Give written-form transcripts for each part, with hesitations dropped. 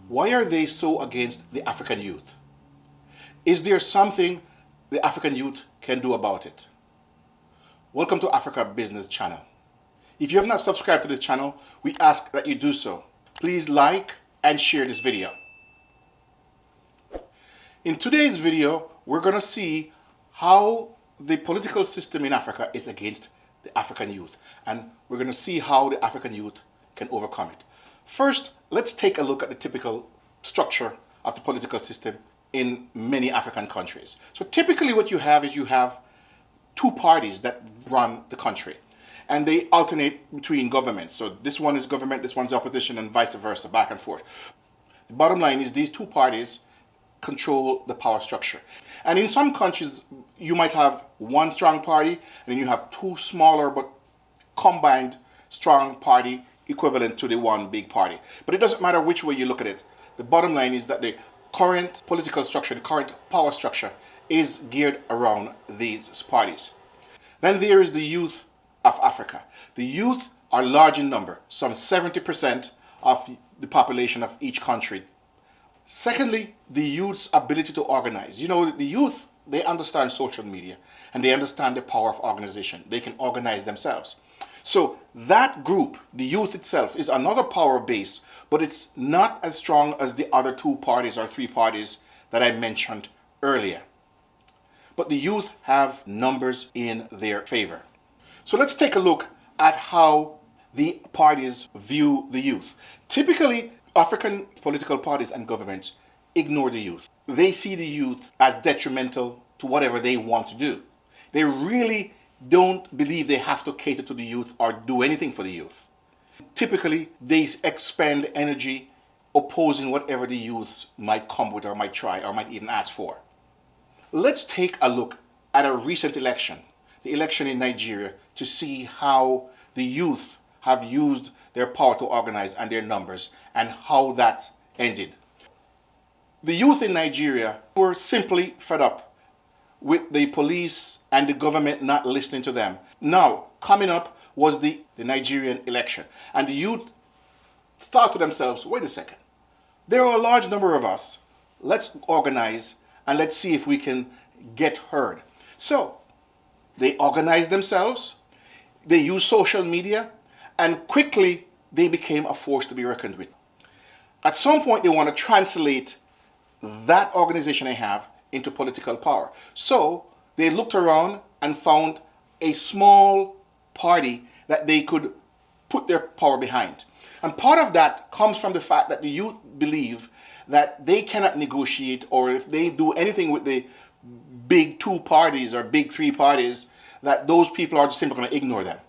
Why are they so against the African youth? Is there something the African youth can do about it? Welcome to Africa Business Channel. If you have not subscribed to this channel, we ask that you do so. Please like and share this video. In today's video, we're going to see how the political system in Africa is against the African youth, and we're going to see how the African youth can overcome it. First, let's take a look at the typical structure of the political system in many African countries. So typically what you have is you have two parties that run the country, and they alternate between governments. So this one is government, this one's opposition, and vice versa, back and forth. The bottom line is these two parties control the power structure. And in some countries, you might have one strong party, and then you have two smaller but combined strong party equivalent to the one big party. But it doesn't matter which way you look at it. The bottom line is that the current political structure, the current power structure, is geared around these parties. Then there is the youth of Africa. The youth are large in number, some 70% of the population of each country. Secondly, the youth's ability to organize. You know, the youth, they understand social media and they understand the power of organization. They can organize themselves. So that group, the youth itself, is another power base, but it's not as strong as the other two parties or three parties that I mentioned earlier. But the youth have numbers in their favor. So let's take a look at how the parties view the youth. Typically, African political parties and governments ignore the youth. They see the youth as detrimental to whatever they want to do. They really don't believe they have to cater to the youth or do anything for the youth. Typically, they expend energy opposing whatever the youths might come with or might try or might even ask for. Let's take a look at a recent election, the election in Nigeria, to see how the youth have used their power to organize and their numbers and how that ended. The youth in Nigeria were simply fed up with the police and the government not listening to them. Now, coming up was the Nigerian election. And the youth thought to themselves, wait a second, there are a large number of us. Let's organize and let's see if we can get heard. So, they organized themselves, they used social media, and quickly they became a force to be reckoned with. At some point, they want to translate that organization they have into political power. So they looked around and found a small party that they could put their power behind. And part of that comes from the fact that the youth believe that they cannot negotiate, or if they do anything with the big two parties or big three parties, that those people are just simply going to ignore them.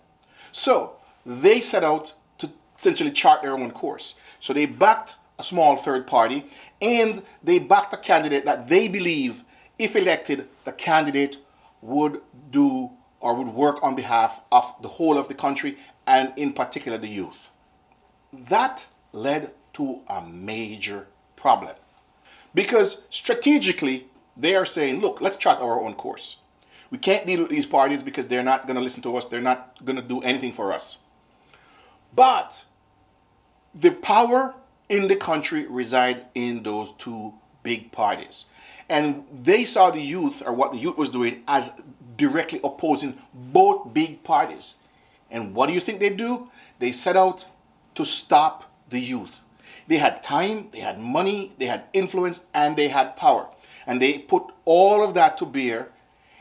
So they set out to essentially chart their own course. So they backed a small third party, and they backed a candidate that they believe, if elected, the candidate would do or would work on behalf of the whole of the country, and in particular the youth. That led to a major problem, because strategically they are saying, look, let's chart our own course. We can't deal with these parties because they're not going to listen to us. They're not going to do anything for us. But the power in the country reside in those two big parties. And they saw the youth, or what the youth was doing, as directly opposing both big parties. And what do you think they do? They set out to stop the youth. They had time, they had money, they had influence, and they had power. And they put all of that to bear.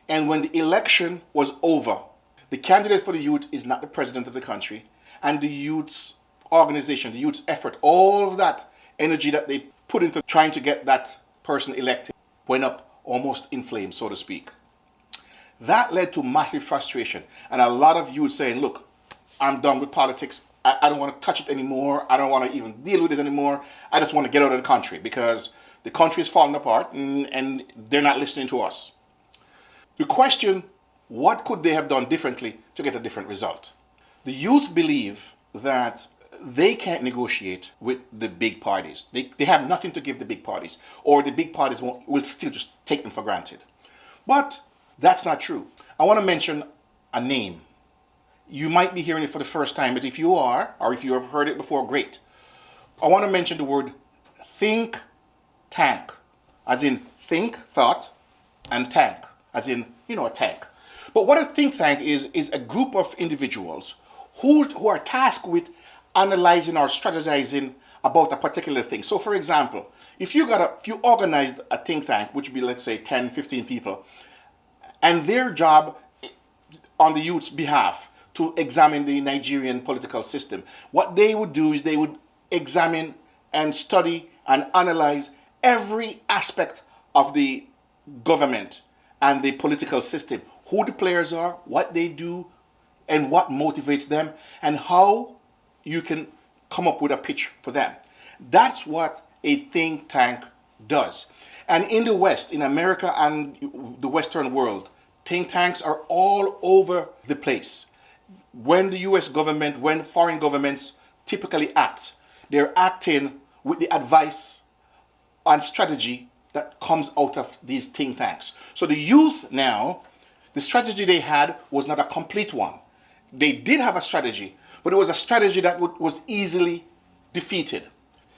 And when the election was over, the candidate for the youth is not the president of the country, and the youth's organization, the youth's effort, all of that energy that they put into trying to get that person elected went up almost in flames, so to speak. That led to massive frustration, and a lot of youth saying, look, I'm done with politics. I don't want to touch it anymore. I don't want to even deal with this anymore. I just want to get out of the country because the country is falling apart and they're not listening to us. The question, what could they have done differently to get a different result? The youth believe that they can't negotiate with the big parties. They have nothing to give the big parties, or the big parties will still just take them for granted. But that's not true. I want to mention a name. You might be hearing it for the first time, but if you are, or if you have heard it before, great. I want to mention the word think tank, as in think, thought, and tank, as in, a tank. But what a think tank is a group of individuals who are tasked with analyzing or strategizing about a particular thing. So for example, if you organized a think tank, which would be, let's say, 10, 15 people, and their job on the youth's behalf to examine the Nigerian political system, what they would do is they would examine and study and analyze every aspect of the government and the political system, who the players are, what they do, and what motivates them, and how you can come up with a pitch for them. That's what a think tank does. And in the West, in America and the Western world, think tanks are all over the place. When the US government, when foreign governments typically act, they're acting with the advice and strategy that comes out of these think tanks. So the youth now, the strategy they had was not a complete one. They did have a strategy, but it was a strategy that was easily defeated.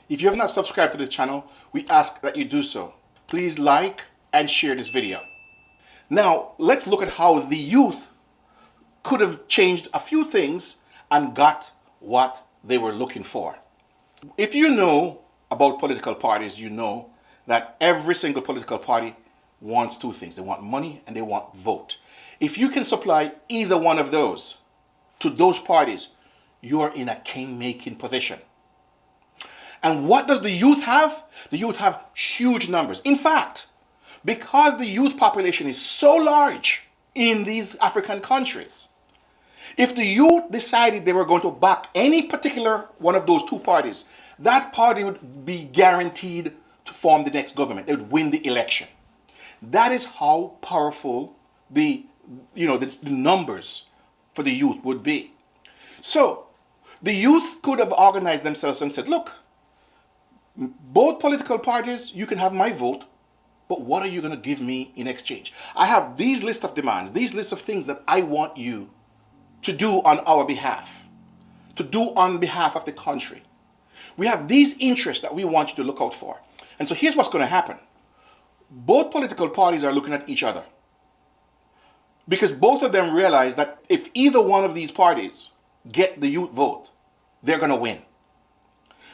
If you have not subscribed to the channel, we ask that you do so. Please like and share this video. Now, let's look at how the youth could have changed a few things and got what they were looking for. If you know about political parties, you know that every single political party wants two things. They want money and they want vote. If you can supply either one of those to those parties, you are in a king-making position. And what does the youth have? The youth have huge numbers. In fact, because the youth population is so large in these African countries, if the youth decided they were going to back any particular one of those two parties, that party would be guaranteed to form the next government. They would win the election. That is how powerful the numbers for the youth would be. So the youth could have organized themselves and said, look, both political parties, you can have my vote, but what are you going to give me in exchange? I have these list of demands, these lists of things that I want you to do on our behalf, to do on behalf of the country. We have these interests that we want you to look out for. And so here's what's going to happen. Both political parties are looking at each other, because both of them realize that if either one of these parties get the youth vote, they're going to win.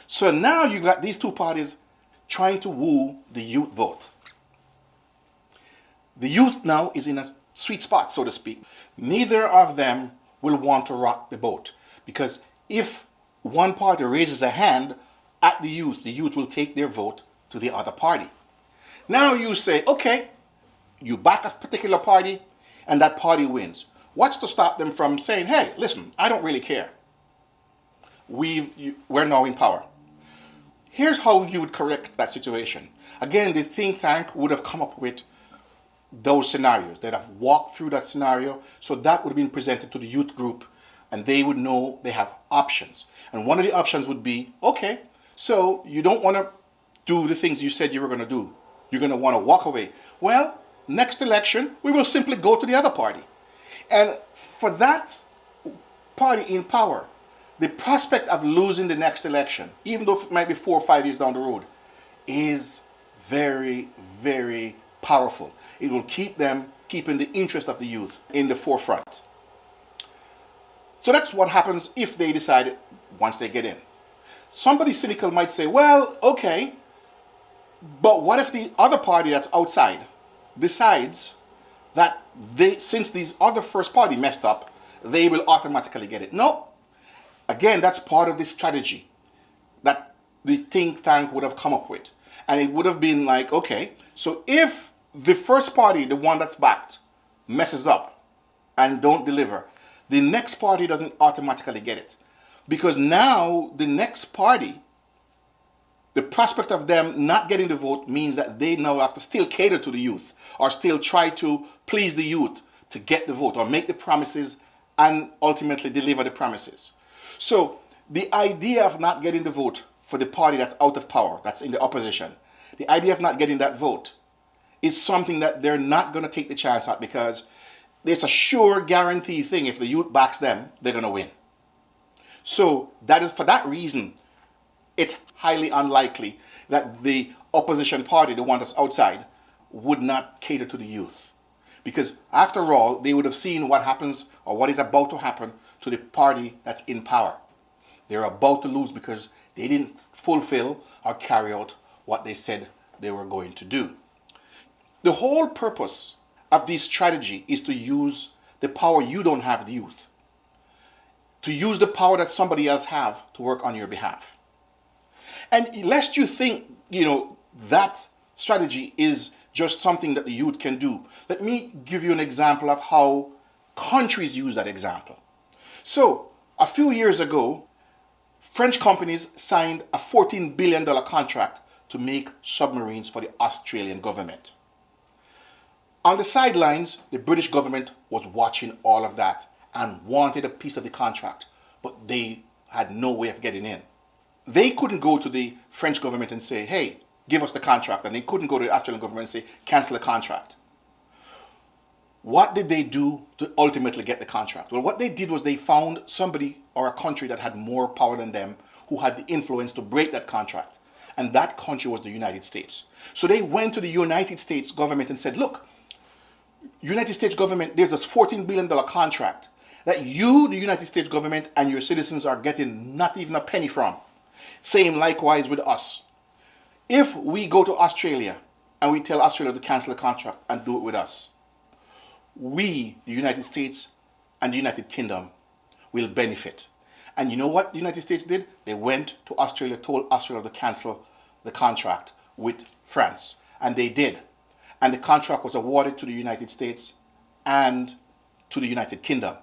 So now you've got these two parties trying to woo the youth vote. The youth now is in a sweet spot, so to speak. Neither of them will want to rock the boat, because if one party raises a hand at the youth will take their vote to the other party. Now you say, okay, you back a particular party and that party wins. What's to stop them from saying, hey, listen, I don't really care. We're now in power. Here's how you would correct that situation. Again, the think tank would have come up with those scenarios. They'd have walked through that scenario, so that would have been presented to the youth group, and they would know they have options. And one of the options would be, okay, so you don't want to do the things you said you were going to do. You're going to want to walk away. Well, next election, we will simply go to the other party. And for that party in power, the prospect of losing the next election, even though it might be 4 or 5 years down the road, is very, very powerful. It will keep them keeping the interest of the youth in the forefront. So that's what happens if they decide once they get in. Somebody cynical might say, well, okay, but what if the other party that's outside decides that since these other first party messed up, they will automatically get it? No. Again, that's part of the strategy that the think tank would have come up with. And it would have been like, okay, so if the first party, the one that's backed, messes up and don't deliver, the next party doesn't automatically get it. Because now the next party, the prospect of them not getting the vote means that they now have to still cater to the youth or still try to please the youth to get the vote or make the promises and ultimately deliver the promises. So the idea of not getting the vote for the party that's out of power, that's in the opposition, the idea of not getting that vote is something that they're not going to take the chance at, because it's a sure guarantee thing. If the youth backs them, they're going to win. So that is for that reason, it's highly unlikely that the opposition party, the one that's outside, would not cater to the youth. Because after all, they would have seen what happens or what is about to happen to the party that's in power. They're about to lose because they didn't fulfill or carry out what they said they were going to do. The whole purpose of this strategy is to use the power you don't have, the youth. To use the power that somebody else have to work on your behalf. And lest you think, that strategy is just something that the youth can do, let me give you an example of how countries use that example. So, a few years ago, French companies signed a $14 billion contract to make submarines for the Australian government. On the sidelines, the British government was watching all of that and wanted a piece of the contract, but they had no way of getting in. They couldn't go to the French government and say, hey, give us the contract. And they couldn't go to the Australian government and say, cancel the contract. What did they do to ultimately get the contract? Well, what they did was they found somebody or a country that had more power than them, who had the influence to break that contract. And that country was the United States. So they went to the United States government and said, look, United States government, there's this $14 billion contract that you, the United States government, and your citizens are getting not even a penny from. Same likewise with us. If we go to Australia and we tell Australia to cancel the contract and do it with us, we, the United States and the United Kingdom, will benefit. And you know what the United States did? They went to Australia, told Australia to cancel the contract with France. And they did. And the contract was awarded to the United States and to the United Kingdom.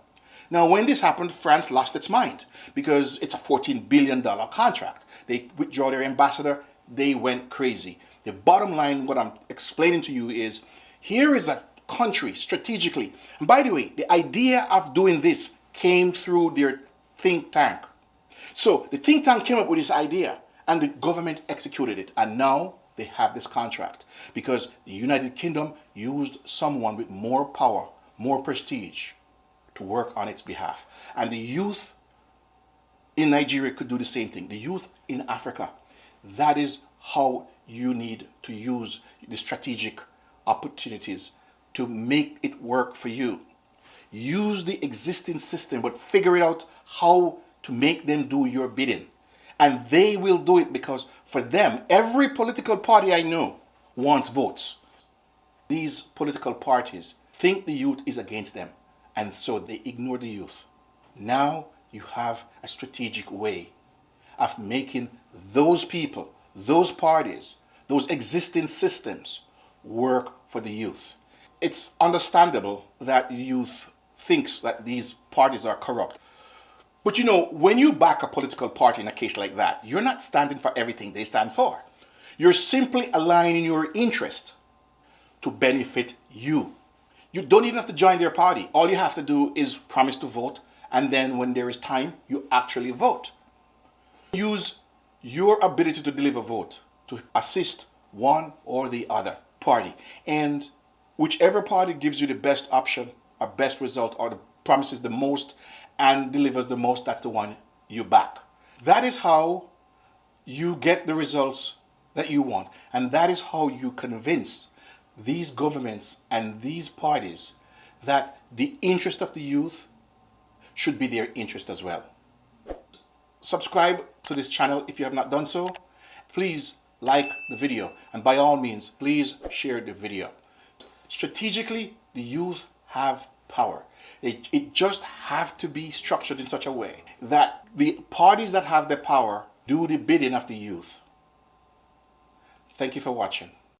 Now, when this happened, France lost its mind because it's a $14 billion contract. They withdraw their ambassador. They went crazy. The bottom line, what I'm explaining to you is, here is a country strategically. And by the way, the idea of doing this came through their think tank. So the think tank came up with this idea and the government executed it. And now they have this contract because the United Kingdom used someone with more power, more prestige to work on its behalf. And the youth in Nigeria could do the same thing. The youth in Africa. That is how you need to use the strategic opportunities to make it work for you. Use the existing system, but figure it out how to make them do your bidding. And they will do it because for them, every political party I know wants votes. These political parties think the youth is against them, and so they ignore the youth. Now you have a strategic way of making those people, those parties, those existing systems work for the youth. It's understandable that youth thinks that these parties are corrupt. But when you back a political party in a case like that, you're not standing for everything they stand for. You're simply aligning your interest to benefit you. You don't even have to join their party. All you have to do is promise to vote, and then when there is time, you actually vote. Use your ability to deliver vote to assist one or the other party. And whichever party gives you the best option or best result or promises the most and delivers the most, that's the one you back. That is how you get the results that you want. And that is how you convince these governments and these parties that the interest of the youth should be their interest as well. Subscribe to this channel if you have not done so. Please like the video, and by all means, please share the video. Strategically, the youth have power. It just have to be structured in such a way that the parties that have the power do the bidding of the youth. Thank you for watching.